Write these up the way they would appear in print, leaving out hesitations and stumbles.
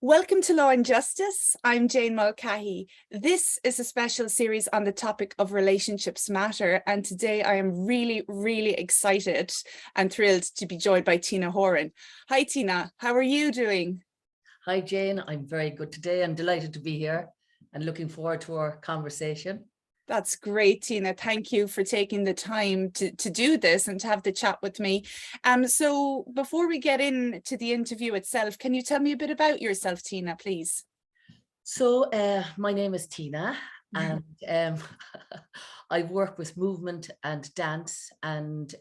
Welcome to Law and Justice. I'm Jane Mulcahy. This is a special series on the topic of relationships matter. And today I am really excited and thrilled to be joined by Tina Horan. Hi, Tina. How are you doing? Hi, Jane. I'm very good today. I'm delighted to be here and looking forward to our conversation. That's great, Tina. Thank you for taking the time to do this and to have the chat with me. So before we get into the interview itself, can you tell me a bit about yourself, Tina, please? So my name is Tina and I work with movement and dance, and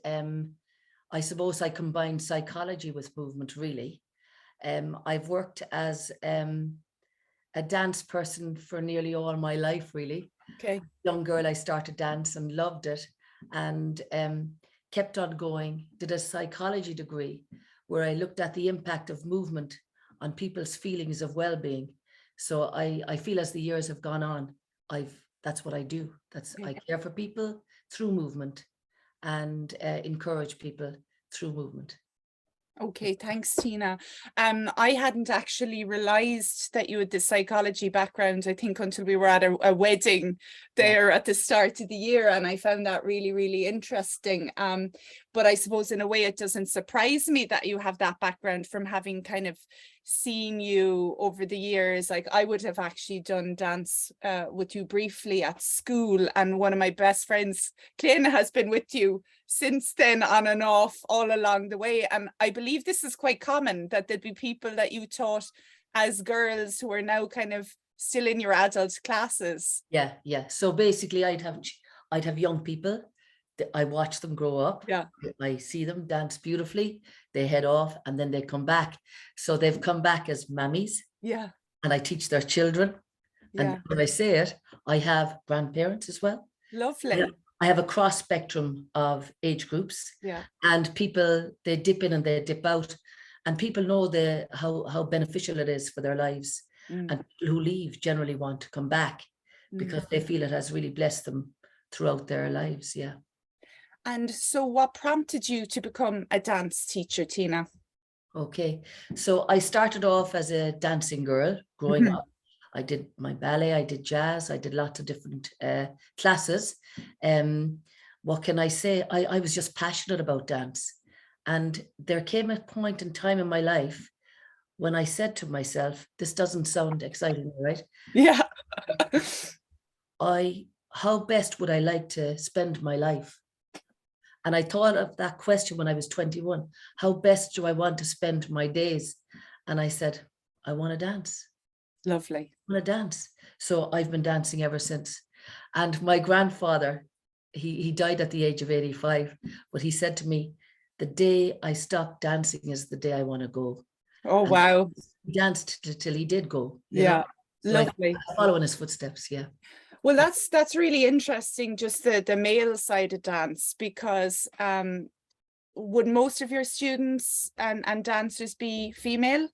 I suppose I combine psychology with movement, really. I've worked as a dance person for nearly all my life, really. Okay. Young girl, I started dance and loved it, and kept on going. Did a psychology degree where I looked at the impact of movement on people's feelings of well-being. So I feel as the years have gone on, that's what I do. I care for people through movement and encourage people through movement. Okay, thanks, Tina. I hadn't actually realized that you had the psychology background, I think, until we were at a wedding there at the start of the year, and I found that really interesting. But I suppose in a way it doesn't surprise me that you have that background from having kind of seen you over the years. Like, I would have actually done dance with you briefly at school, and one of my best friends, Clina, has been with you since then, on and off, all along the way. And I believe this is quite common, that there'd be people that you taught as girls who are now kind of still in your adult classes. Yeah. So basically I'd have young people. I watch them grow up. Yeah. I see them dance beautifully. They head off and then they come back. So they've come back as mammies. Yeah. And I teach their children. Yeah. And when I say it, I have grandparents as well. Lovely. I have a cross spectrum of age groups. Yeah. And people, they dip in and they dip out. And people know how beneficial it is for their lives. And people who leave generally want to come back because they feel it has really blessed them throughout their lives. Yeah. And so what prompted you to become a dance teacher, Tina? Okay, so I started off as a dancing girl growing up. I did my ballet, I did jazz, I did lots of different classes. What can I say? I was just passionate about dance. And there came a point in time in my life when I said to myself, this doesn't sound exciting, right? Yeah. How best would I like to spend my life? And I thought of that question when I was 21. How best do I want to spend my days? And I said, I want to dance. Lovely. I want to dance. So I've been dancing ever since. And my grandfather, he died at the age of 85, but he said to me, the day I stop dancing is the day I want to go. Oh, and wow. He danced till he did go. Yeah. So lovely. I follow in his footsteps. Yeah. Well, that's really interesting, just the male side of dance, because would most of your students and dancers be female?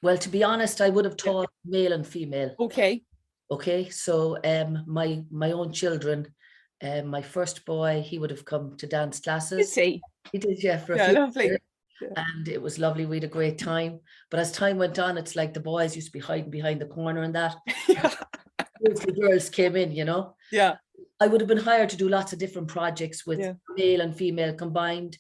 Well, to be honest, I would have taught male and female. Okay. Okay, so my own children, my first boy, he would have come to dance classes. Did he? He did, yeah, for a few lovely. years. And it was lovely. We had a great time. But as time went on, it's like the boys used to be hiding behind the corner and that. The girls came in, you know. Yeah. I would have been hired to do lots of different projects with male and female combined.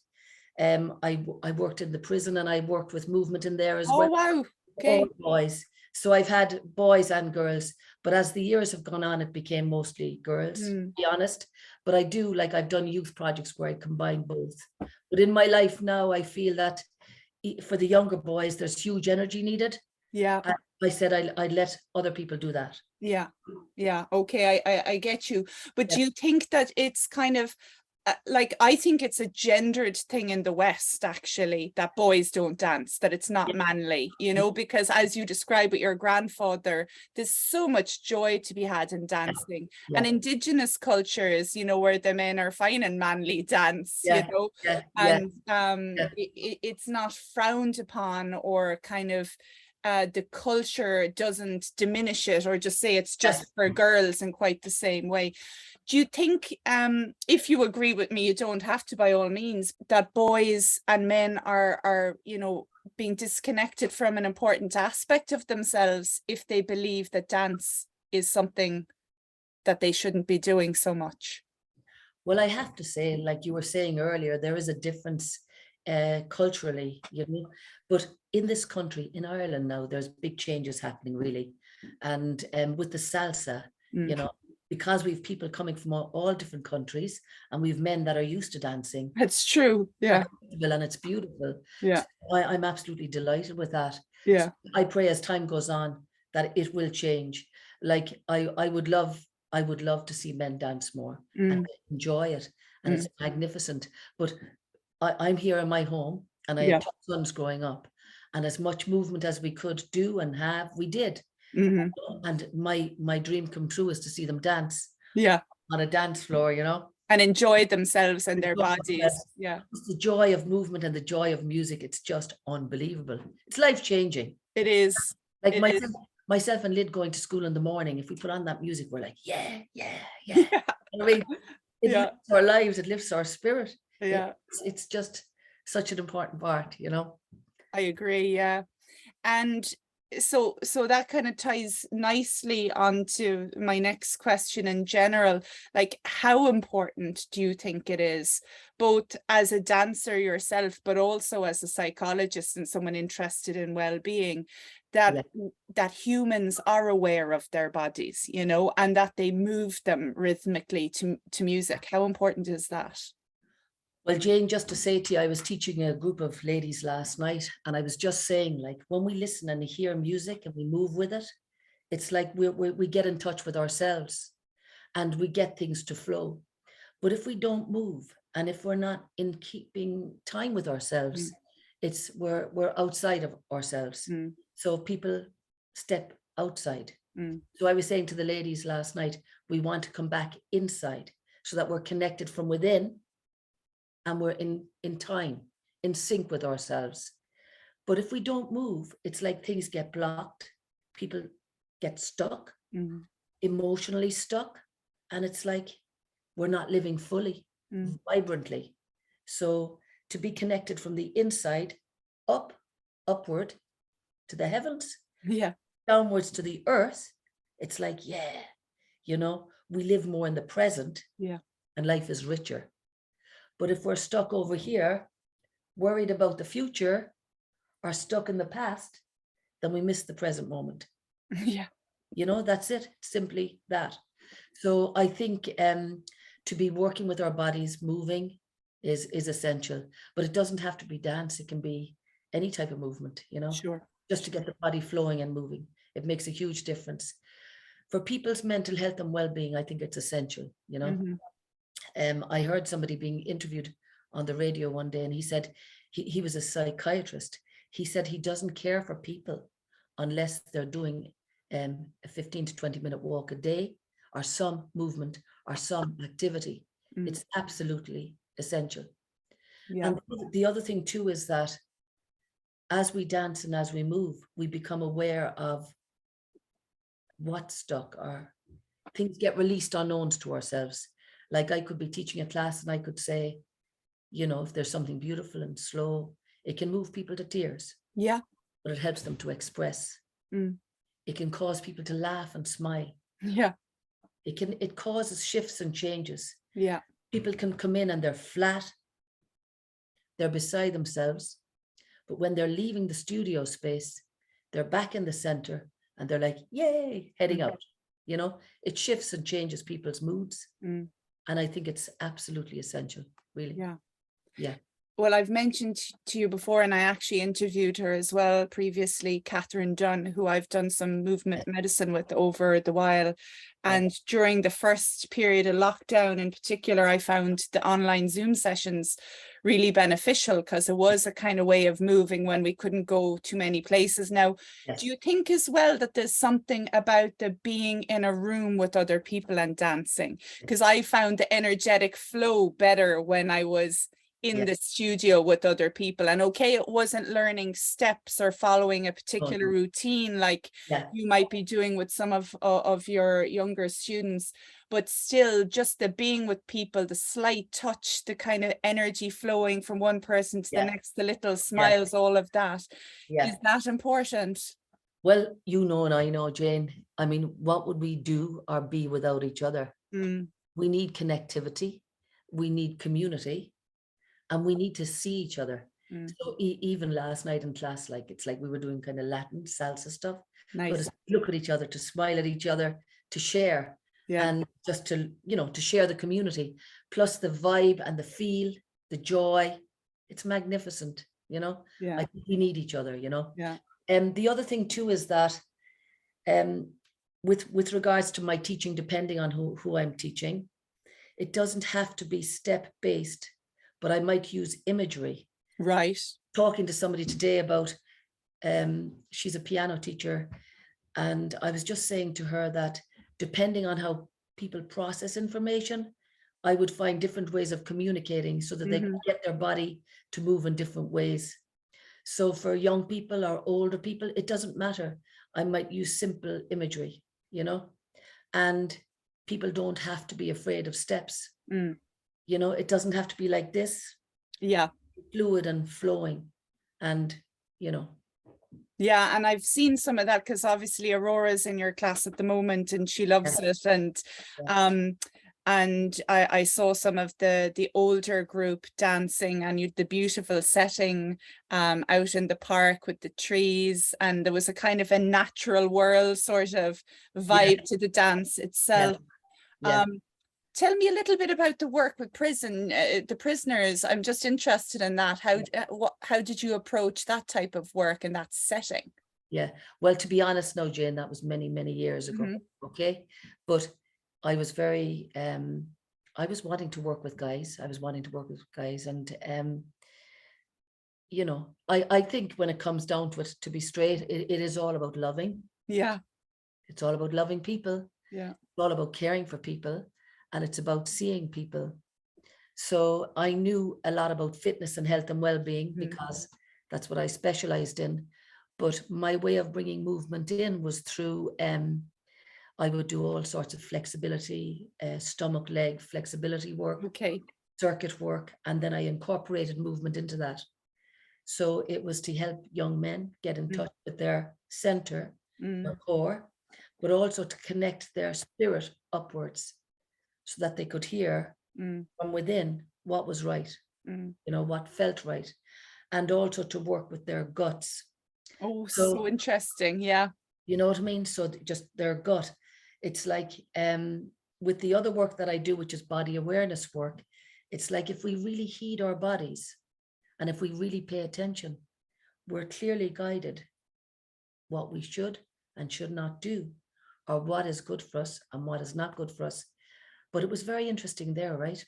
I worked in the prison and I worked with movement in there as well. Oh, wow. Okay. All boys. So I've had boys and girls, but as the years have gone on, it became mostly girls, to be honest. But I do, like, I've done youth projects where I combine both. But in my life now, I feel that for the younger boys, there's huge energy needed. Yeah. And I said I'd let other people do that. Yeah. Okay, I get you. But do you think that it's kind of like, I think it's a gendered thing in the West, actually, that boys don't dance, that it's not manly, you know, because as you describe with your grandfather, there's so much joy to be had in dancing. And Indigenous cultures, you know, where the men are fine and manly dance, you know, and it's not frowned upon, or kind of the culture doesn't diminish it or just say it's just for girls in quite the same way. Do you think, if you agree with me, you don't have to by all means, that boys and men are, you know, being disconnected from an important aspect of themselves if they believe that dance is something that they shouldn't be doing so much. Well, I have to say, like you were saying earlier, there is a difference culturally, you know, but in this country, in Ireland now, there's big changes happening really. And with the salsa, you know, because we've people coming from all different countries, and we've men that are used to dancing. It's true. Yeah. And it's beautiful. Yeah. I'm absolutely delighted with that. Yeah. I pray as time goes on that it will change. Like I would love to see men dance more and enjoy it. And it's magnificent. But I'm here in my home, and I Yeah. had two sons growing up, and as much movement as we could do and have, we did. And my dream come true is to see them dance Yeah. on a dance floor, you know. And enjoy themselves and their Enjoy bodies. themselves. Yeah. It's the joy of movement and the joy of music. It's just unbelievable. It's life-changing. It is. Like It is. myself and Lyd going to school in the morning, if we put on that music, we're like, yeah. Yeah. I mean, it Yeah. lifts our lives, it lifts our spirit. Yeah. It's just such an important part, you know. I agree. Yeah. And so that kind of ties nicely onto my next question in general. Like, how important do you think it is, both as a dancer yourself, but also as a psychologist and someone interested in well-being, that that humans are aware of their bodies, you know, and that they move them rhythmically to music? How important is that? Well, Jane, just to say to you, I was teaching a group of ladies last night, and I was just saying, like, when we listen and hear music and we move with it, it's like we get in touch with ourselves and we get things to flow. But if we don't move, and if we're not in keeping time with ourselves, it's we're outside of ourselves. So people step outside. So I was saying to the ladies last night, we want to come back inside so that we're connected from within, and we're in time, in sync with ourselves. But if we don't move, it's like things get blocked, people get stuck, emotionally stuck, and it's like we're not living fully, vibrantly. So to be connected from the inside upward to the heavens, downwards to the earth, it's like, you know, we live more in the present, and life is richer. But if we're stuck over here, worried about the future, or stuck in the past, then we miss the present moment. You know, that's it, simply that. So I think to be working with our bodies, moving is essential, but it doesn't have to be dance. It can be any type of movement, you know, just to get the body flowing and moving. It makes a huge difference. For people's mental health and well-being, I think it's essential, you know. I heard somebody being interviewed on the radio one day, and he said he was a psychiatrist. He said he doesn't care for people unless they're doing a 15 to 20-minute walk a day, or some movement, or some activity. It's absolutely essential. And the other thing too is that as we dance and as we move, we become aware of what's stuck, or things get released unknowns to ourselves. Like I could be teaching a class and I could say, you know, if there's something beautiful and slow, it can move people to tears. But it helps them to express. It can cause people to laugh and smile. It causes shifts and changes. People can come in and they're flat, they're beside themselves, but when they're leaving the studio space, they're back in the center and they're like, yay, heading out. You know, it shifts and changes people's moods. And I think it's absolutely essential, really. Well, I've mentioned to you before, and I actually interviewed her as well previously, Catherine Dunn, who I've done some movement medicine with over the while. And during the first period of lockdown in particular, I found the online Zoom sessions really beneficial, because it was a kind of way of moving when we couldn't go too many places. Now, do you think as well that there's something about the being in a room with other people and dancing? Because I found the energetic flow better when I was in Yeah. the studio with other people. And okay, it wasn't learning steps or following a Oh, particular no. routine like Yeah. you might be doing with some of your younger students, but still just the being with people, the slight touch, the kind of energy flowing from one person to the Yeah. next, the little Yeah. smiles, all of that. Yeah. Is that important? Well, you know, and I know, Jane, I mean, what would we do or be without each other? We need connectivity, we need community, and we need to see each other. So even last night in class, like it's like we were doing kind of Latin salsa stuff, but Nice. to look at each other, to smile at each other, to share, Yeah. and just to, you know, to share the community, plus the vibe and the feel, the joy. It's magnificent, you know. Yeah. I think we need each other, you know. Yeah. And the other thing too is that with regards to my teaching, depending on who I'm teaching, it doesn't have to be step-based, but I might use imagery. Right. Talking to somebody today about, she's a piano teacher, and I was just saying to her that depending on how people process information, I would find different ways of communicating so that they can get their body to move in different ways. So for young people or older people, it doesn't matter. I might use simple imagery, you know, and people don't have to be afraid of steps. You know, it doesn't have to be like this. Yeah. Fluid and flowing, and, you know. Yeah, and I've seen some of that because obviously Aurora's in your class at the moment and she loves it. And I saw some of the older group dancing, and you the beautiful setting out in the park with the trees, and there was a kind of a natural world sort of vibe to the dance itself. Tell me a little bit about the work with the prisoners. I'm just interested in that. How did you approach that type of work in that setting? Yeah, well, to be honest, no, Jane, that was many, many years ago. Okay, but I was very, I was wanting to work with guys. And you know, I think when it comes down to it, to be straight, it is all about loving. Yeah. It's all about loving people. Yeah. It's all about caring for people, and it's about seeing people. So I knew a lot about fitness and health and well-being because that's what I specialized in. But my way of bringing movement in was through, I would do all sorts of flexibility, stomach, leg flexibility work, circuit work, and then I incorporated movement into that. So it was to help young men get in touch with their center, their core, but also to connect their spirit upwards so that they could hear from within what was right, you know, what felt right, and also to work with their guts. Oh, so interesting. Yeah. You know what I mean? So just their gut. It's like with the other work that I do, which is body awareness work, it's like if we really heed our bodies and if we really pay attention, we're clearly guided what we should and should not do, or what is good for us and what is not good for us. But it was very interesting there, right?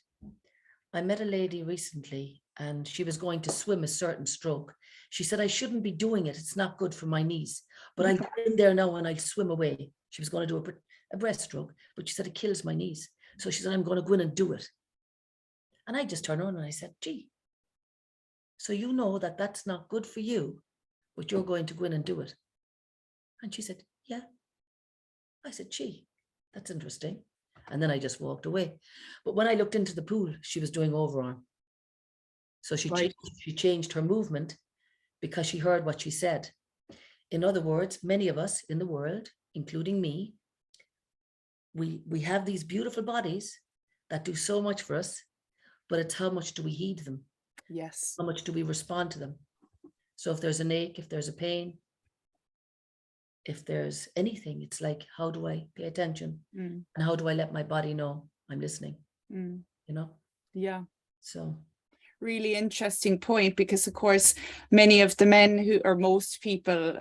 I met a lady recently and she was going to swim a certain stroke. She said, I shouldn't be doing it. It's not good for my knees, but I'll get in there now and I'll swim away. She was going to do a breaststroke, but she said, it kills my knees. So she said, I'm going to go in and do it. And I just turned around and I said, gee, so you know that that's not good for you, but you're going to go in and do it. And she said, yeah. I said, gee, that's interesting. And then I just walked away. But when I looked into the pool, she was doing overarm. So she changed her movement because she heard what she said. In other words, many of us in the world, including me, we have these beautiful bodies that do so much for us, but it's how much do we heed them? Yes. How much do we respond to them? So if there's an ache, if there's a pain, if there's anything, it's like, how do I pay attention? And how do I let my body know I'm listening? You know? Yeah. So really interesting point, because of course many of the men who, or most people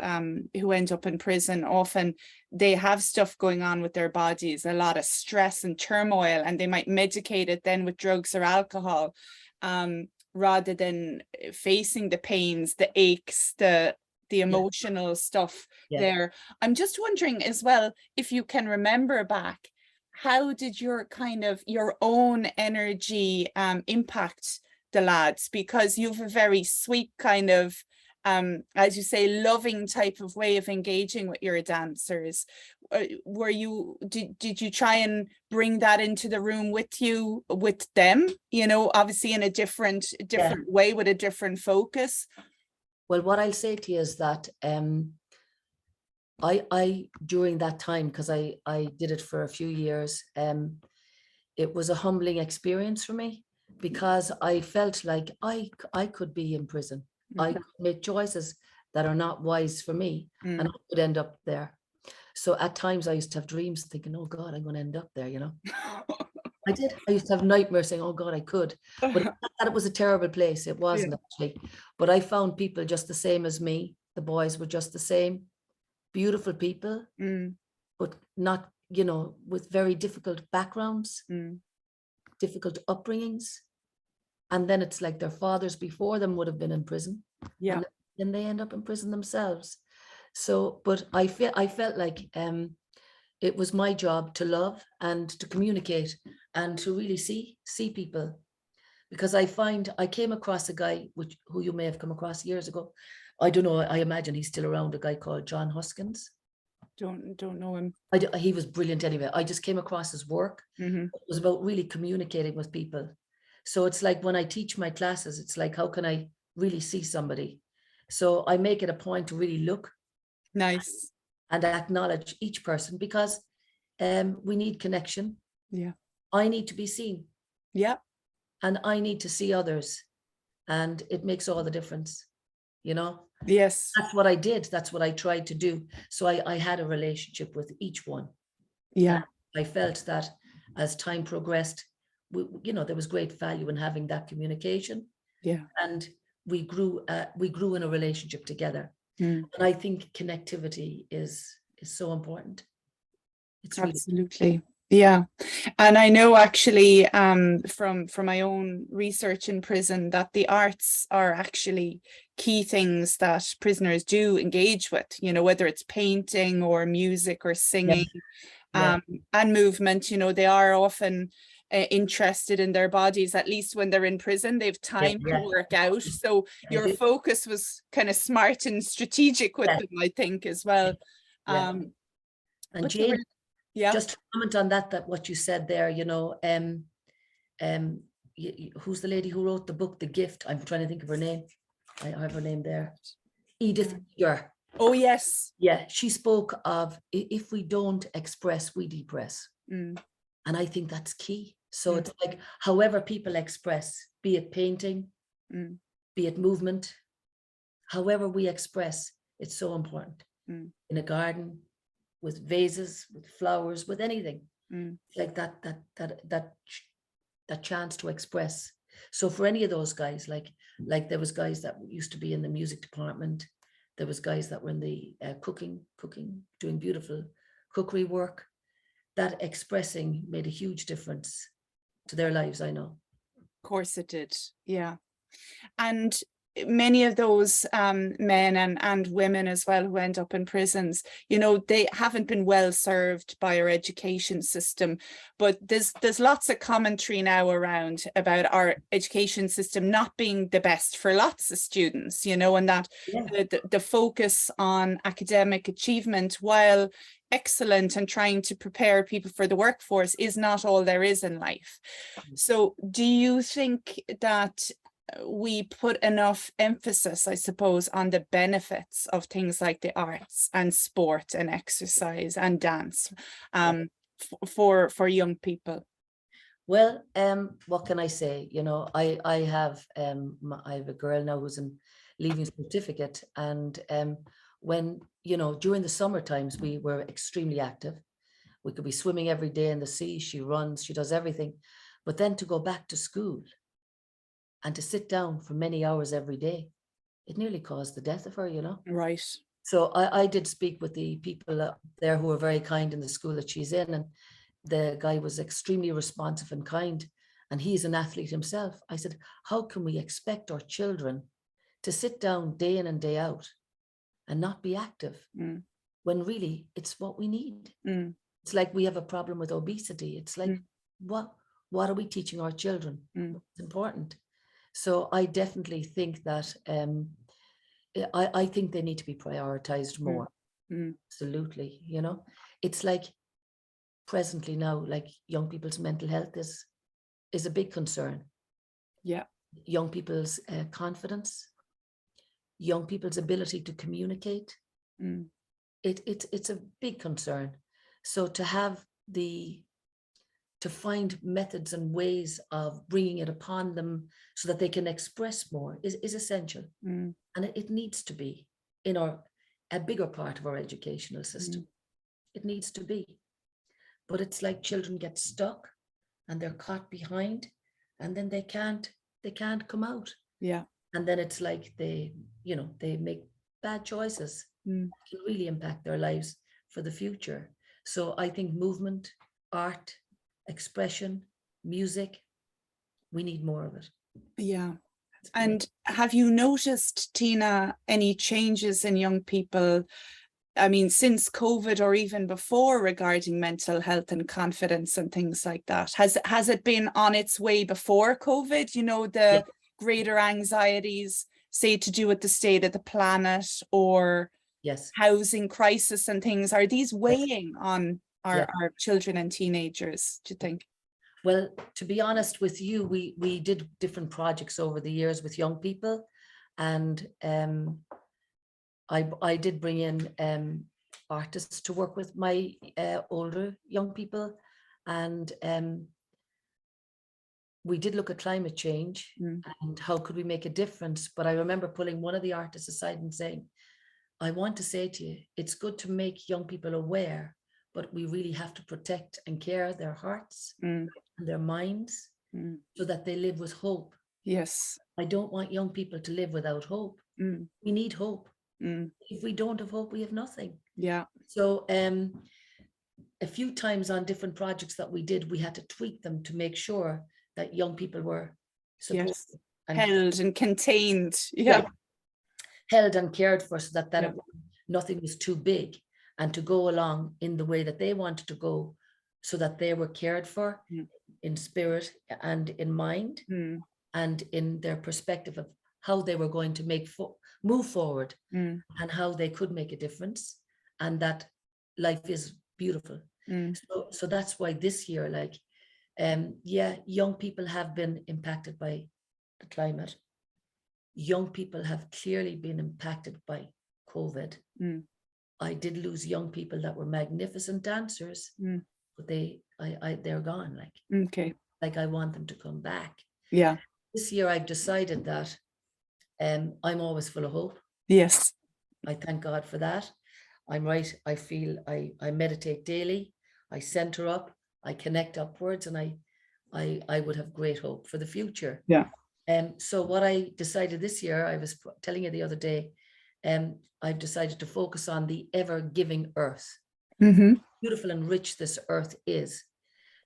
who end up in prison, often they have stuff going on with their bodies, a lot of stress and turmoil, and they might medicate it then with drugs or alcohol rather than facing the pains, the aches, the emotional stuff there. I'm just wondering as well, if you can remember back, how did your kind of your own energy impact the lads, because you've a very sweet kind of, as you say, loving type of way of engaging with your dancers. Did you try and bring that into the room with you, with them, you know, obviously in a different way with a different focus? Well, what I'll say to you is that I during that time, because I did it for a few years, it was a humbling experience for me, because I felt like I could be in prison. I could make choices that are not wise for me, and I could end up there. So at times I used to have dreams thinking, oh God, I'm going to end up there, you know. I did. I used to have nightmares saying, oh God, I could. But not that it was a terrible place. It wasn't actually. But I found people just the same as me. The boys were just the same. Beautiful people, but not, you know, with very difficult backgrounds, difficult upbringings. And then it's like their fathers before them would have been in prison. Yeah. And then they end up in prison themselves. So, but I felt like it was my job to love and to communicate and to really see people. Because I came across a guy who you may have come across years ago. I don't know, I imagine he's still around, a guy called John Huskins. Don't know him. He was brilliant anyway. I just came across his work. It was about really communicating with people. So it's like when I teach my classes, it's like, how can I really see somebody? So I make it a point to really look. Nice. And acknowledge each person, because we need connection. Yeah. I need to be seen. Yeah. And I need to see others. And it makes all the difference, you know? Yes. That's what I did. That's what I tried to do. So I had a relationship with each one. Yeah. And I felt that as time progressed, you know, there was great value in having that communication. Yeah. And we grew in a relationship together. And I think connectivity is so important. It's absolutely really, yeah. And I know actually from my own research in prison that the arts are actually key things that prisoners do engage with, you know, whether it's painting or music or singing, and movement. You know, they are often interested in their bodies, at least when they're in prison. They've time to work out, so your focus was kind of smart and strategic with them, I think, as well. And Jane, yeah, just to comment on that what you said there, you know, who's the lady who wrote the book The Gift? I'm trying to think of her name. I have her name there. Edith Eger. Oh yes. Yeah, she spoke of, if we don't express, we depress. And I think that's key. So it's like, however people express, be it painting, be it movement, however we express, it's so important. In a garden, with vases, with flowers, with anything, like that chance to express. So for any of those guys, like there was guys that used to be in the music department, there was guys that were in the cooking, doing beautiful cookery work. That expressing made a huge difference to their lives, I know. Of course it did, yeah. And many of those men and women as well who end up in prisons, you know, they haven't been well served by our education system. But there's lots of commentary now around about our education system not being the best for lots of students, you know, and that the focus on academic achievement, while excellent and trying to prepare people for the workforce, is not all there is in life. So do you think that we put enough emphasis, I suppose, on the benefits of things like the arts and sport and exercise and dance for young people? Well, what can I say? You know, I have a girl now who's in leaving certificate, and when, you know, during the summer times we were extremely active. We could be swimming every day in the sea. She runs, she does everything. But then to go back to school and to sit down for many hours every day, it nearly caused the death of her, you know? Right. So I did speak with the people there who were very kind in the school that she's in, and the guy was extremely responsive and kind, and he's an athlete himself. I said, how can we expect our children to sit down day in and day out and not be active when really it's what we need? It's like we have a problem with obesity. It's like, what are we teaching our children? It's important. So I definitely think that I think they need to be prioritized more. Absolutely. You know, it's like presently now, like young people's mental health is a big concern. Yeah. Young people's confidence, young people's ability to communicate. It's a big concern. So to find methods and ways of bringing it upon them so that they can express more is essential. And it needs to be in a bigger part of our educational system. It needs to be. But it's like children get stuck and they're caught behind, and then they can't come out. Yeah. And then it's like they make bad choices. It can really impact their lives for the future. So I think movement, art, expression, music, we need more of it. Yeah. And have you noticed, Tina, any changes in young people, I mean, since COVID or even before, regarding mental health and confidence and things like that? Has it been on its way before COVID? You know, the greater anxieties, say, to do with the state of the planet or housing crisis and things, are these weighing on our children and teenagers, do you think? Well, to be honest with you, we did different projects over the years with young people, and I did bring in artists to work with my older young people, and we did look at climate change and how could we make a difference. But I remember pulling one of the artists aside and saying, I want to say to you, it's good to make young people aware, but we really have to protect and care their hearts and their minds so that they live with hope. Yes. I don't want young people to live without hope. We need hope. If we don't have hope, we have nothing. Yeah. So a few times on different projects that we did, we had to tweak them to make sure that young people were supported and held and contained. Yeah. Held and cared for, so that nothing was too big, and to go along in the way that they wanted to go, so that they were cared for in spirit and in mind and in their perspective of how they were going to move forward and how they could make a difference, and that life is beautiful. So that's why this year, like, young people have been impacted by the climate. Young people have clearly been impacted by COVID. I did lose young people that were magnificent dancers, but they're gone. Like I want them to come back. Yeah. This year I've decided that I'm always full of hope. Yes. I thank God for that. I'm right. I feel I meditate daily. I center up. I connect upwards, and I would have great hope for the future. Yeah. So what I decided this year, I was telling you the other day, I've decided to focus on the ever-giving earth. Beautiful and rich this earth is.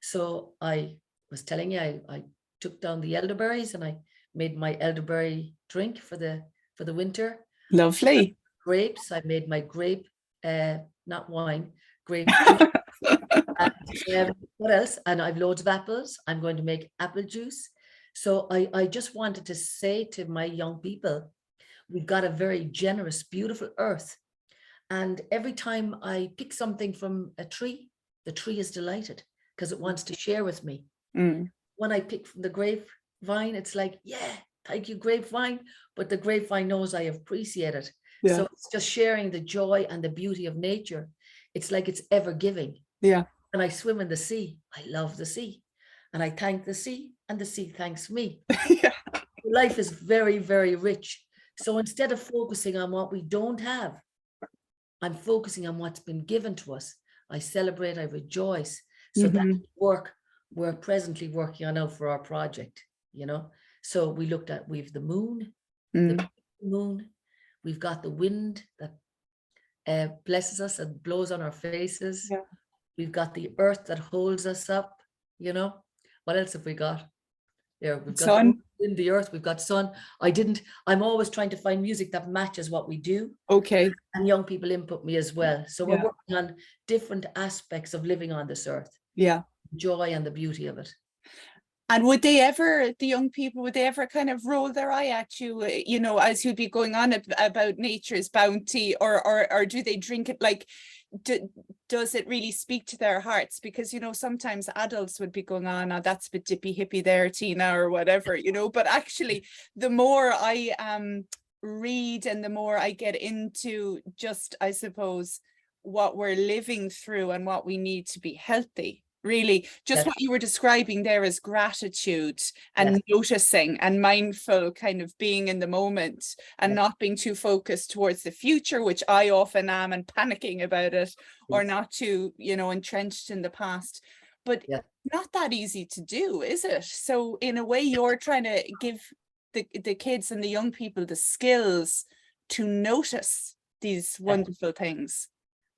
So I was telling you, I took down the elderberries and I made my elderberry drink for the winter. Lovely. Grapes. I made my grape, not wine, grape. And, what else? And I've loads of apples. I'm going to make apple juice. So I just wanted to say to my young people, we've got a very generous, beautiful earth. And every time I pick something from a tree, the tree is delighted because it wants to share with me. When I pick from the grapevine, it's like, yeah, thank you, grapevine. But the grapevine knows I appreciate it. Yeah. So it's just sharing the joy and the beauty of nature. It's like it's ever giving. Yeah. And I swim in the sea. I love the sea. And I thank the sea, and the sea thanks me. Yeah. Life is very, very rich. So instead of focusing on what we don't have, I'm focusing on what's been given to us. I celebrate, I rejoice. So that work we're presently working on now for our project, you know. So we looked at, we've the moon, we've got the wind that blesses us and blows on our faces. Yeah. We've got the earth that holds us up, you know. What else have we got? Yeah, we've got sun. In the earth, we've got sun. I'm always trying to find music that matches what we do. Okay. And young people input me as well. So we're working on different aspects of living on this earth. Yeah. Joy and the beauty of it. And would they ever, the young people, would they ever kind of roll their eye at you, you know, as you'd be going on about nature's bounty, or do they drink it like, does it really speak to their hearts? Because, you know, sometimes adults would be going on, oh, that's a bit dippy hippie there, Tina, or whatever, you know, but actually the more I read and the more I get into just, I suppose, what we're living through and what we need to be healthy. Really, just Yes. what you were describing there is gratitude and Yes. noticing and mindful, kind of being in the moment and Yes. not being too focused towards the future, which I often am, and panicking about it, or Yes. not too, you know, entrenched in the past. But Yes. not that easy to do, is it? So in a way, you're trying to give the kids and the young people the skills to notice these wonderful things.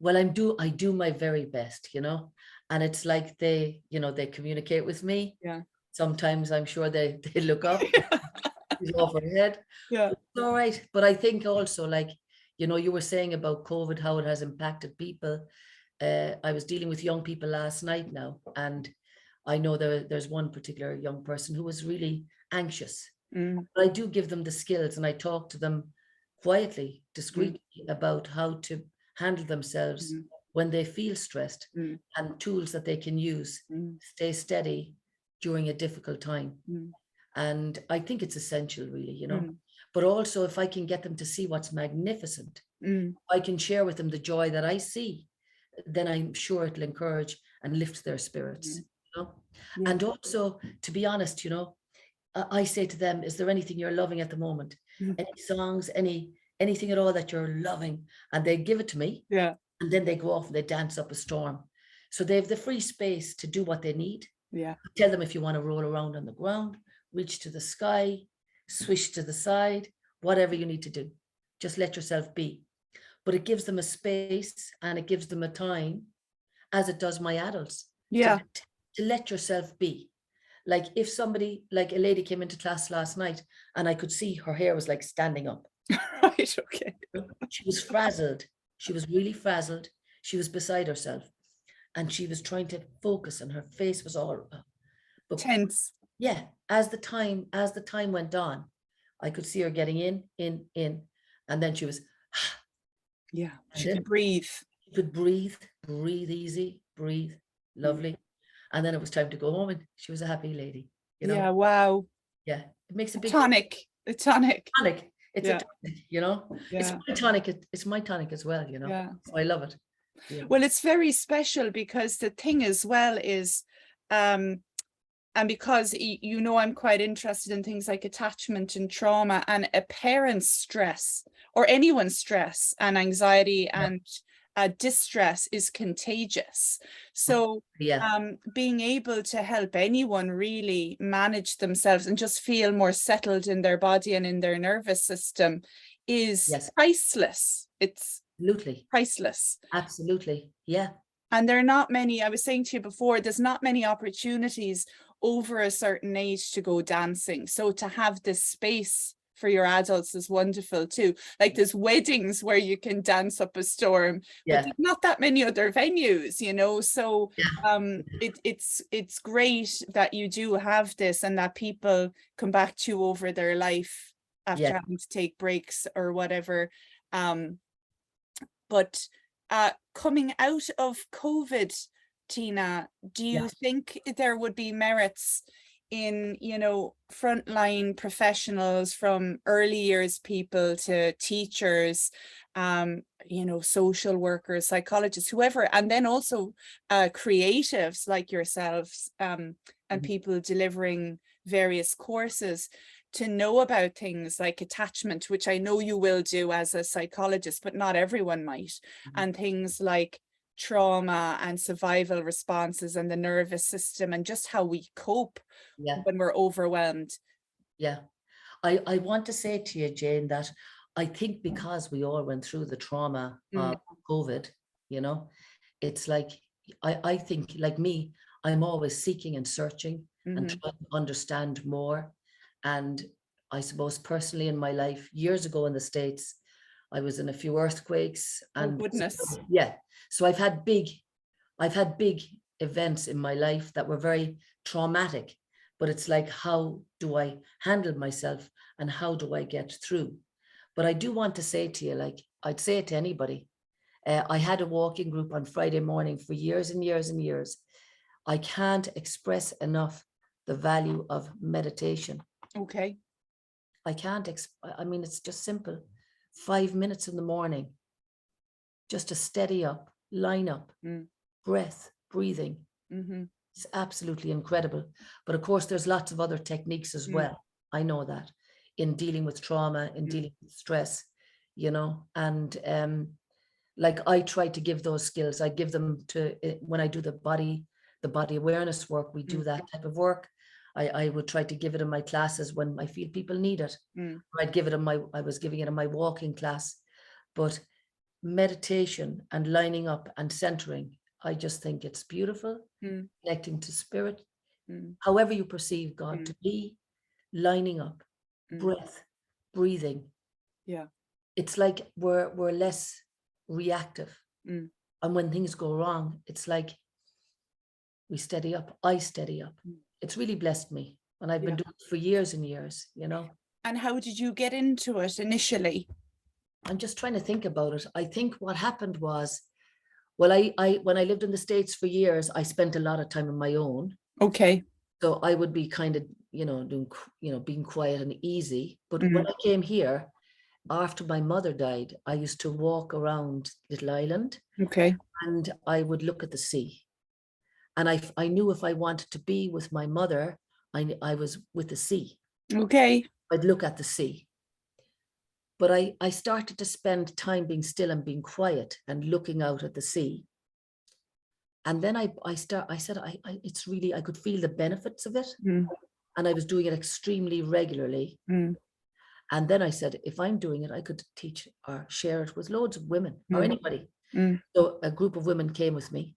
Well, I do my very best, you know, and it's like they, you know, they communicate with me. Yeah. Sometimes I'm sure they look up, he's off her head. Yeah. It's all right. But I think also, like, you know, you were saying about COVID, how it has impacted people. I was dealing with young people last night now, and I know there's one particular young person who was really anxious. Mm, But I do give them the skills, and I talk to them quietly, discreetly about how to handle themselves mm, when they feel stressed, mm, and tools that they can use mm, to stay steady during a difficult time. mm, And I think it's essential, really, you know. mm, But also, if I can get them to see what's magnificent, mm, I can share with them the joy that I see, then I'm sure it'll encourage and lift their spirits, mm. you know. Yeah. And also, to be honest, you know, I say to them, is there anything you're loving at the moment? Mm. Any songs, anything at all that you're loving? And they give it to me, Yeah. and then they go off and they dance up a storm. So they have the free space to do what they need. Yeah. Tell them if you want to roll around on the ground, reach to the sky, swish to the side, whatever you need to do. Just let yourself be. But it gives them a space, and it gives them a time, as it does my adults, Yeah. to let yourself be. Like if somebody, like a lady came into class last night, and I could see her hair was like standing up. Right. Okay. She was frazzled. She was really frazzled. She was beside herself, and she was trying to focus, and her face was all, but Tense. yeah, as the time went on, I could see her getting in, and then she was, Yeah. and She then could breathe. she could breathe easy, breathe, Mm. lovely. And then it was time to go home, and she was a happy lady, you Yeah. know. Wow. Yeah, it makes a A big tonic. A tonic. tonic. It's a Yeah. tonic, you know. It's Yeah. my tonic. It's my tonic as well, you know. Yeah. So I love it. Yeah. Well, it's very special because the thing as well is, and because you know, I'm quite interested in things like attachment and trauma, and a parent's stress or anyone's stress and anxiety Yeah. and distress is contagious. So Yeah. being able to help anyone really manage themselves and just feel more settled in their body and in their nervous system is Yes. priceless. It's Absolutely. priceless. Absolutely. Yeah. And there are not many, I was saying to you before, there's not many opportunities over a certain age to go dancing. So to have this space for your adults is wonderful too. Like there's weddings where you can dance up a storm, but Yeah. there's not that many other venues, you know. So Yeah. it's great that you do have this and that people come back to you over their life after Yeah. having to take breaks or whatever. But coming out of COVID, Tina, do you Yeah. think there would be merits in, you know, frontline professionals from early years people to teachers, you know, social workers, psychologists, whoever, and then also creatives like yourselves, and Mhm. people delivering various courses to know about things like attachment, which I know you will do as a psychologist, but not everyone might, Mhm. and things like trauma and survival responses and the nervous system and just how we cope Yeah. when we're overwhelmed. Yeah. I want to say to you, Jane, that I think because we all went through the trauma Mm, of COVID, you know, it's like I think like me, I'm always seeking and searching and mhm. trying to understand more. And I suppose personally in my life, years ago in the States, I was in a few earthquakes, Oh, and goodness. yeah, so I've had big events in my life that were very traumatic, but it's like, how do I handle myself and how do I get through? But I do want to say to you, like I'd say it to anybody, I had a walking group on Friday morning for years and years and years. I can't express enough the value of meditation. Okay. I can't, I mean, it's just simple. 5 minutes in the morning, just to steady up, line up, breath, breathing. It's absolutely incredible. But of course, there's lots of other techniques as well. I know that, in dealing with trauma, in dealing with stress, you know, and like I try to give those skills. I give them to, when I do the body awareness work, we do that type of work. I would try to give it in my classes when I feel people need it. I'd give it in I was giving it in my walking class. But meditation and lining up and centering, I just think it's beautiful. Connecting to spirit, however you perceive God to be, lining up, breath, breathing. Yeah. It's like we're less reactive. And when things go wrong, it's like we steady up. I steady up. It's really blessed me. And I've been doing it for years and years, you know. And how did you get into it initially? I'm just trying to think about it. I think what happened was, well, I when I lived in the States for years, I spent a lot of time on my own. Okay. So I would be kind of, you know, doing, you know, being quiet and easy. But when I came here, after my mother died, I used to walk around Little Island. Okay. And I would look at the sea. And I knew if I wanted to be with my mother, I was with the sea. Okay. I'd look at the sea. But I started to spend time being still and being quiet and looking out at the sea. And then I said, it's really, I could feel the benefits of it. And I was doing it extremely regularly. And then I said, if I'm doing it, I could teach or share it with loads of women or anybody. So a group of women came with me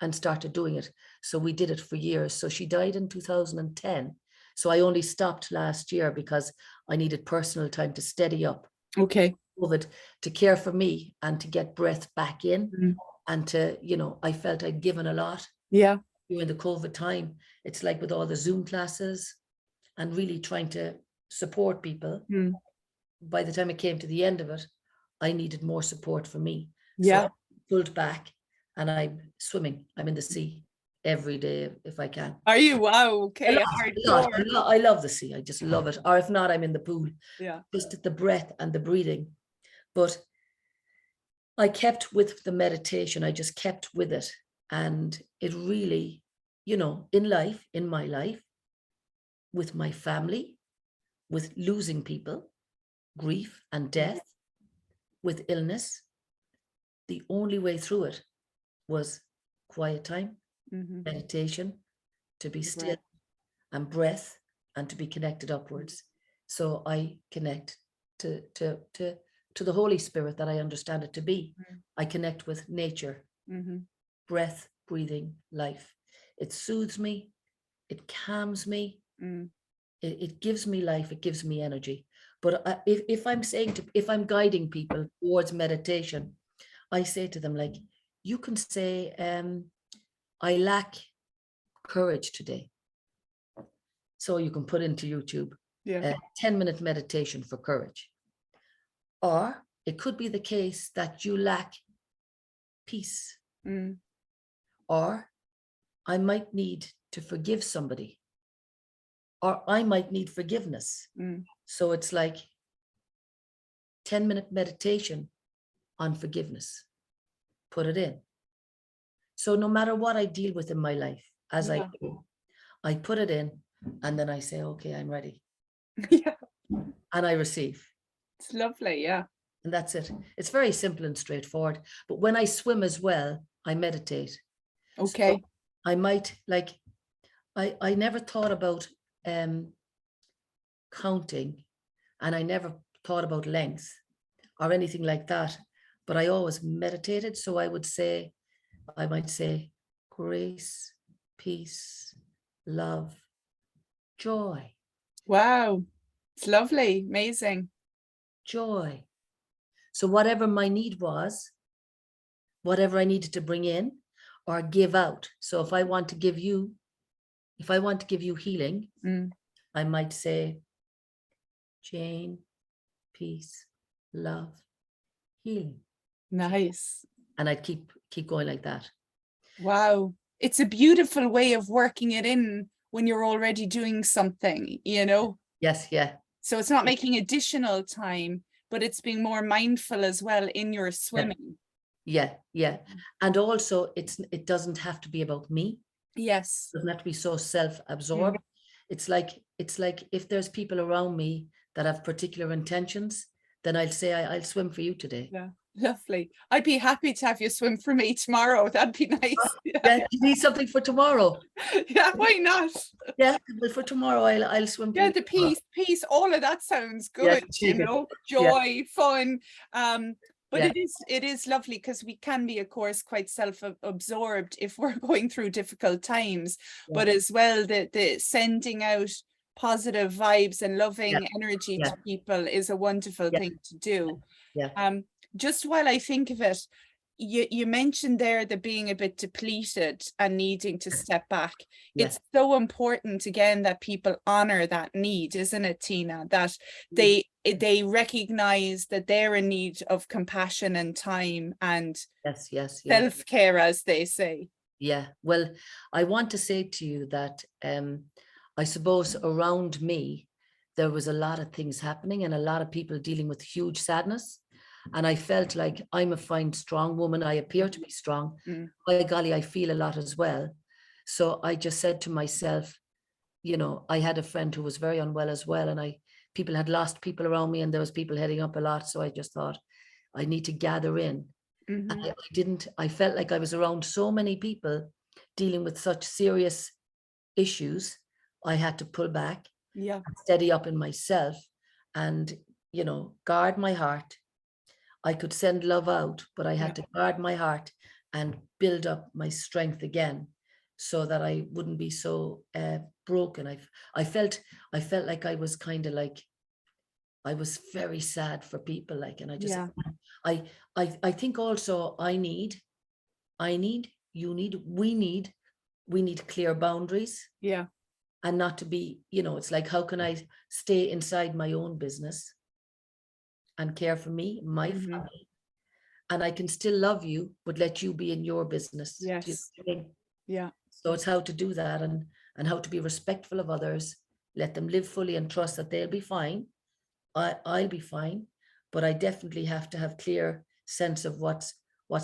and started doing it. So we did it for years. So she died in 2010. So I only stopped last year because I needed personal time to steady up. Okay. COVID, to care for me and to get breath back in. And to, you know, I felt I'd given a lot. Yeah. During the COVID time. It's like with all the Zoom classes and really trying to support people. By the time it came to the end of it, I needed more support for me. Yeah. So I pulled back and I'm swimming. I'm in the sea every day if I can. Are you? Wow. Okay. I love the sea. I just love it. Or if not, I'm in the pool. Yeah. Just the breath and the breathing. But I kept with the meditation. I just kept with it. And it really, you know, in life, in my life, with my family, with losing people, grief and death, with illness, the only way through it was quiet time, meditation, to be still, and breath, and to be connected upwards. So I connect to the Holy Spirit that I understand it to be. I connect with nature, breath, breathing, life. It soothes me, it calms me, it gives me life, it gives me energy. But if I'm saying if I'm guiding people towards meditation, I say to them, like, you can say, I lack courage today. So you can put into YouTube, 10-minute meditation for courage. Or it could be the case that you lack peace. Or I might need to forgive somebody. Or I might need forgiveness. So it's like 10-minute meditation on forgiveness. Put it in. So no matter what I deal with in my life, as I go, I put it in and then I say, okay, I'm ready. And I receive. It's lovely. Yeah. And that's it. It's very simple and straightforward. But when I swim as well, I meditate. Okay. So I might, like, I never thought about counting, and I never thought about length or anything like that, but I always meditated. So I might say grace, peace, love, joy. Wow. It's lovely. Amazing. Joy. So whatever my need was, whatever I needed to bring in or give out. So if I want to give you if I want to give you healing, Mm. I might say, Jane, peace, love, healing. Nice. And I'd keep going like that. Wow. It's a beautiful way of working it in when you're already doing something, you know? Yes, yeah. So it's not making additional time, but it's being more mindful as well in your swimming. Yeah, yeah. And also it doesn't have to be about me. Yes. It doesn't have to be so self-absorbed. It's like if there's people around me that have particular intentions, then I'll say I'll swim for you today. Yeah. Lovely. I'd be happy to have you swim for me tomorrow. That'd be nice. Yeah, you need something for tomorrow. Yeah, why not? Yeah, but for tomorrow I'll swim for Yeah, you the tomorrow. peace, all of that sounds Yeah, good, you know, yeah, joy, fun. But yeah, it is lovely because we can be, of course, quite self-absorbed if we're going through difficult times, yeah, but as well, the sending out positive vibes and yeah, loving energy yeah, to people is a wonderful yeah, thing to do. yeah, Just while I think of it, you mentioned there the being a bit depleted and needing to step back. yeah. It's so important again that people honor that need, isn't it, Tina? That they recognize that they're in need of compassion and time and Yes, yes, yeah. self-care, as they say. Yeah. Well, I want to say to you that I suppose around me there was a lot of things happening and a lot of people dealing with huge sadness. And I felt like I'm a fine, strong woman. I appear to be strong. Mm. By golly, I feel a lot as well. So I just said to myself, you know, I had a friend who was very unwell as well, and people had lost people around me, and there was people heading up a lot. So I just thought, I need to gather in. Mm-hmm. I felt like I was around so many people dealing with such serious issues. I had to pull back, Yeah. steady up in myself, and, you know, guard my heart. I could send love out, but I had to guard my heart and build up my strength again so that I wouldn't be so broken. I felt like I was kind of like, I was very sad for people, like, and I just, Yeah. I think also you need, we need clear boundaries Yeah. and not to be, you know, it's like, how can I stay inside my own business and care for me, my Mm-hmm. family, and I can still love you, but let you be in your business. Do you know Yes. what I mean? Yeah. So it's how to do that and how to be respectful of others, let them live fully and trust that they'll be fine. I'll be fine, but I definitely have to have clear sense of what's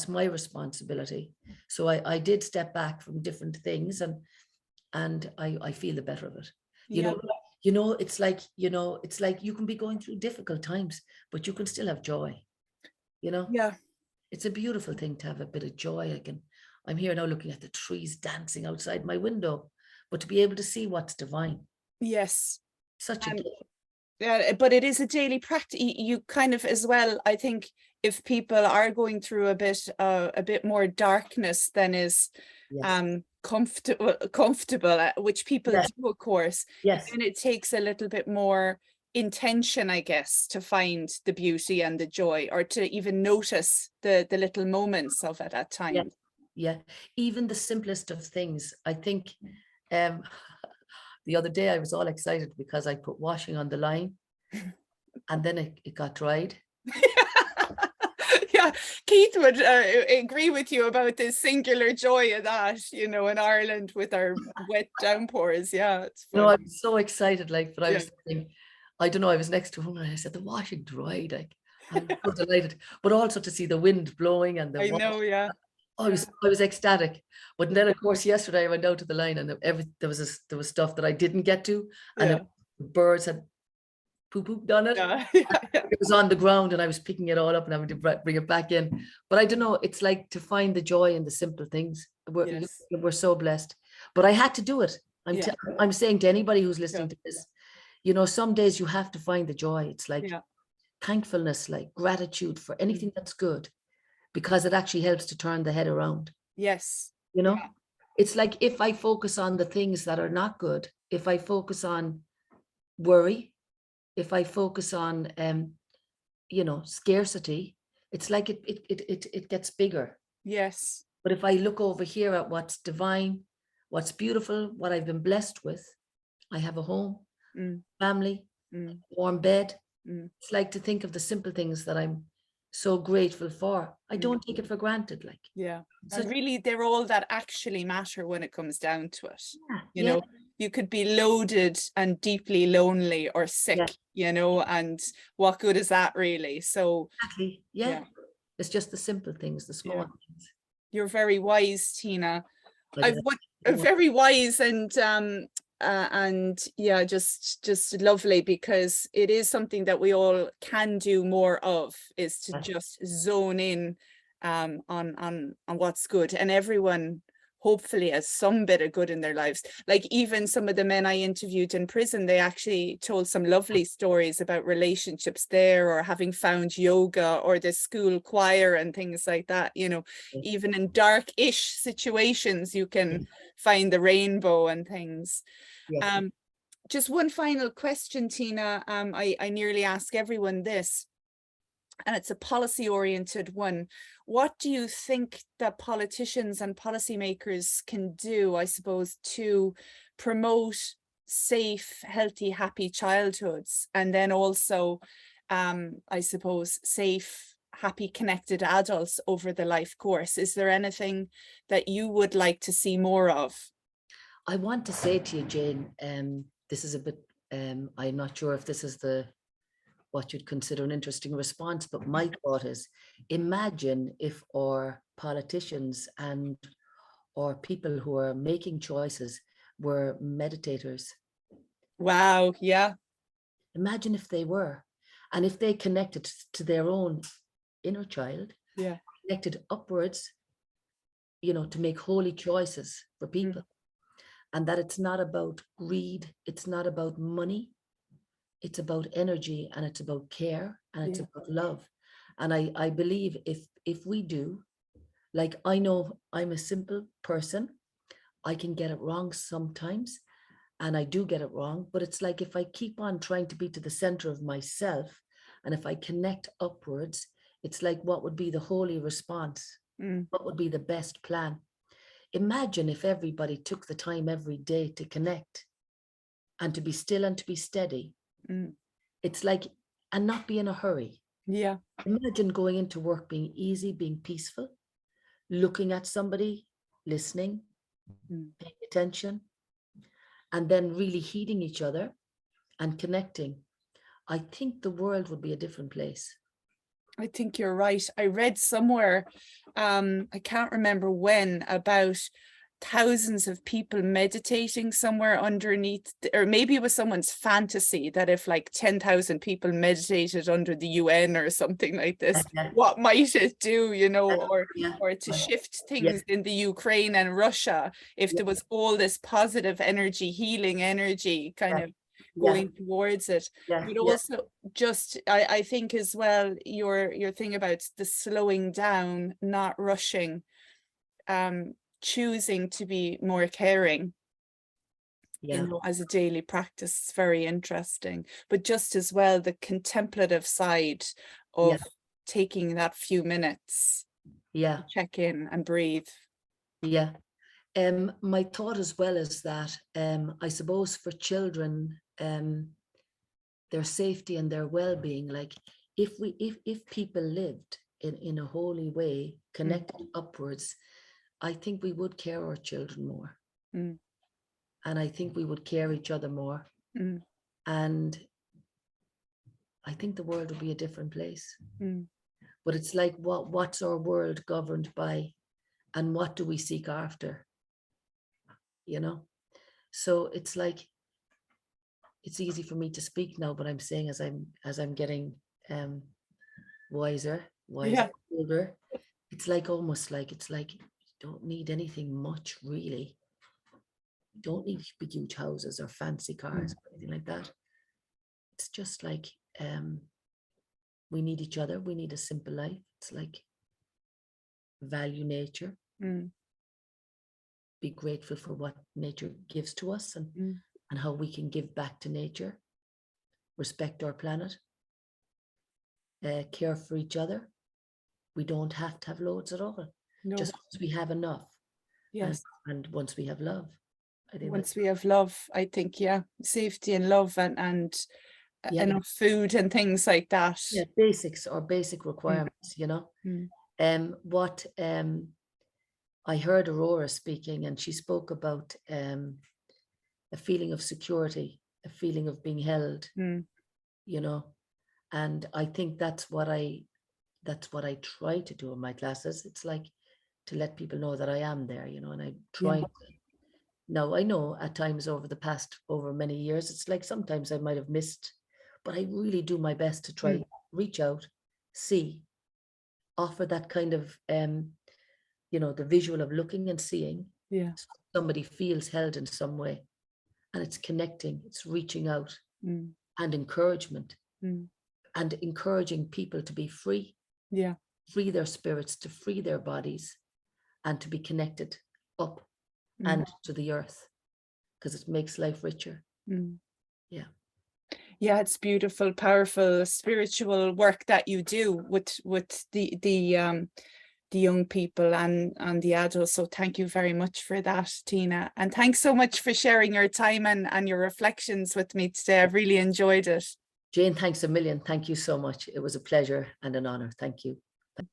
my responsibility. So I did step back from different things and I feel the better of it. Yeah. It's like, it's like you can be going through difficult times, but you can still have joy. You know, Yeah. it's a beautiful thing to have a bit of joy. I'm here now looking at the trees dancing outside my window, but to be able to see what's divine, Yes. such a gift. Yeah, but it is a daily practice. You kind of as well, I think if people are going through a bit more darkness than is Yes, comfortable, which people yes, do, of course, yes, then it takes a little bit more intention, I guess, to find the beauty and the joy, or to even notice the little moments of it at yeah, times. yeah. Even the simplest of things. I think um the other day I was all excited because I put washing on the line and then it got dried. Yeah, Keith would agree with you about the singular joy of that, you know, in Ireland with our wet downpours. Yeah, it's You know, fun. I was so excited, like, but I Yeah, was thinking, I don't know, I was next to him and I said, the washing dried, like, I was so delighted. But also to see the wind blowing and the I wash. know. Yeah, Oh, yeah, I was ecstatic. But then, of course, yesterday I went out to the line and there was stuff that I didn't get to, and yeah, the birds had pooped on it. yeah, yeah, yeah. It was on the ground, and I was picking it all up and having to bring it back in. But I don't know. It's like to find the joy in the simple things. Yes, We're so blessed. But I had to do it. yeah, I'm saying to anybody who's yeah, listening to this, you know, some days you have to find the joy. It's like yeah. thankfulness, like gratitude for anything Mm. that's good, because it actually helps to turn the head around. Yes, You know, yeah, it's like if I focus on the things that are not good, if I focus on worry, if I focus on scarcity, it's like it gets bigger. yes, But if I look over here at what's divine, what's beautiful, what I've been blessed with. I have a home, mm, family, mm, warm bed. mm, It's like to think of the simple things that I'm so grateful for. I mm. don't take it for granted. Like, Yeah. so And really, they're all that actually matter when it comes down to it. You yeah, know, you could be loaded and deeply lonely or yeah, sick, you know, and what good is that really? So, exactly. Yeah. yeah, It's just the simple things, the yeah. small things. You're very wise, Tina. I I've did what it. very wise and yeah, just lovely, because it is something that we all can do more of, is to Yeah, just zone in on what's good, and everyone hopefully has some bit of good in their lives. Like even some of the men I interviewed in prison, they actually told some lovely stories about relationships there, or having found yoga or the school choir and things like that. You know, even in dark-ish situations, you can find the rainbow and things. yeah. Just one final question, Tina. I nearly ask everyone this, and it's a policy-oriented one. What do you think that politicians and policymakers can do, I suppose, to promote safe, healthy, happy childhoods, and then also, I suppose, safe, happy, connected adults over the life course? Is there anything that you would like to see more of? I want to say to you, Jane, this is a bit, I'm not sure if this is what you'd consider an interesting response, but my thought is, imagine if our politicians and or people who are making choices were meditators. Wow, yeah. Imagine if they were, and if they connected to their own inner child, Yeah. connected upwards, to make holy choices for people. And that it's not about greed, it's not about money, it's about energy, and it's about care, and it's Yeah. about love. And I believe if we do, like, I know I'm a simple person, I can get it wrong sometimes, and I do get it wrong, but it's like if I keep on trying to be to the center of myself, and if I connect upwards, it's like, what would be the holy response? What would be the best plan? Imagine if everybody took the time every day to connect and to be still and to be steady. It's like, and not be in a hurry. Yeah. Imagine going into work being easy, being peaceful, looking at somebody, listening, paying attention, and then really heeding each other and connecting. I think the world would be a different place. I think you're right. I read somewhere, I can't remember when, about thousands of people meditating somewhere underneath, or maybe it was someone's fantasy that if like 10,000 people meditated under the UN or something like this, Yeah, what might it do, you know, yeah, or to shift yeah, things in the Ukraine and Russia, if there was all this positive energy, healing energy kind of yeah, going towards it. yeah, But yeah, also just I think as well, your thing about the slowing down, not rushing, choosing to be more caring, you yeah, know, as a daily practice is very interesting. But just as well, the contemplative side yeah, of taking that few minutes yeah, to check in and breathe. yeah. My thought as well is that I suppose for children, their safety and their well-being, like if people lived in a holy way, connected upwards, I think we would care our children more. Mm, And I think we would care each other more. mm, And I think the world would be a different place. mm. But it's like, what's our world governed by, and what do we seek after? So it's like, it's easy for me to speak now, but I'm saying as I'm getting um wiser, Yeah. older, it's like, almost like, it's like, you don't need anything much, really. You don't need big huge houses or fancy cars or anything like that. It's just like, we need each other, we need a simple life. It's like, value nature, Mm, be grateful for what nature gives to us, mm. and how we can give back to nature, respect our planet, care for each other. We don't have to have loads at all. No. Just once we have enough, Yes. And once we have love, I think Once we have love, I think, yeah, safety and love and yeah, enough food and things like that. yeah, basics or basic requirements, Mm. What I heard Aurora speaking, and she spoke about a feeling of security, a feeling of being held, Mm. And I think that's what I try to do in my classes. It's like to let people know that I am there, and I try. Yeah. Now I know at times over many years, it's like sometimes I might have missed, but I really do my best to try reach out, see, offer that kind of the visual of looking and seeing. Yeah. Somebody feels held in some way, and it's connecting, it's reaching out, Mm. and encouragement, Mm. and encouraging people to be free, Yeah. free their spirits, to free their bodies, and to be connected up Mm. and to the earth, because it makes life richer. Mm. Yeah. Yeah, it's beautiful, powerful spiritual work that you do with the young people and the adults. So thank you very much for that, Tina. And thanks so much for sharing your time and your reflections with me today. I've really enjoyed it. Jane, thanks a million. Thank you so much. It was a pleasure and an honor. Thank you.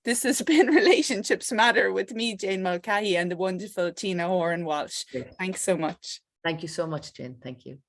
This has been Relationships Matter with me, Jane Mulcahy, and the wonderful Tina Horan Walsh. Great. Thanks so much. Thank you so much, Jane. Thank you.